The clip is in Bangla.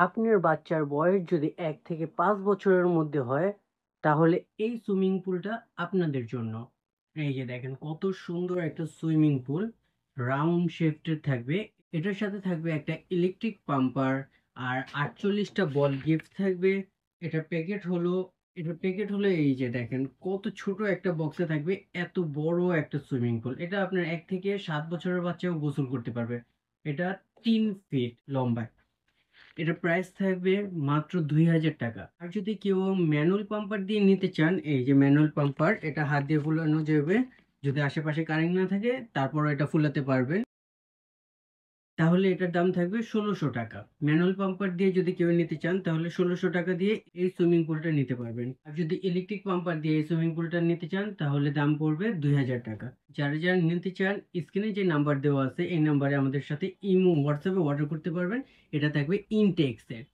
আপনার বাচ্চার বয়স যদি ১ থেকে ৫ বছরের মধ্যে হয়, তাহলে এই সুইমিং পুলটা আপনাদের জন্য। এই যে দেখেন কত সুন্দর একটা সুইমিং পুল, রাউন্ড শেপড থাকবে। এটার সাথে থাকবে একটা ইলেকট্রিক পাম্পার আর ৪৮ টা বল গিফট থাকবে। এটার প্যাকেট হলো এটার প্যাকেট হলো এই যে দেখেন কত ছোট একটা বক্সে থাকবে এত বড় একটা সুইমিং পুল। এটা আপনার ১ থেকে ৭ বছরের বাচ্চাও গোসল করতে পারবে। এটা ৩ ফিট লম্বা। এটার প্রাইস থাকবে মাত্র ২,০০০ টাকা। আর যদি কেউ ম্যানুয়াল পাম্পার দিয়ে নিতে চান, এই যে ম্যানুয়াল পাম্পার, এটা হাত দিয়ে ফুলানো যাবে। যদি আশেপাশে কারেন্ট না থাকে তারপরও এটা ফুলাতে পারবেন। তাহলে এটার দাম থাকবে ১৬০০ টাকা। ম্যানুয়াল পাম্পার দিয়ে যদি কেউ নিতে চান তাহলে ১৬০০ টাকা দিয়ে এই সুইমিং পুলটা নিতে পারবেন। আর যদি ইলেকট্রিক পাম্পার দিয়ে এই সুইমিং পুলটা নিতে চান তাহলে দাম পড়বে ২,০০০ টাকা। যারা নিতে চান স্ক্রিনে যে নাম্বার দেওয়া আছে এই নাম্বারে আমাদের সাথে ইমো, হোয়াটসঅ্যাপে অর্ডার করতে পারবেন। এটা থাকবে ইনটেক্স এর।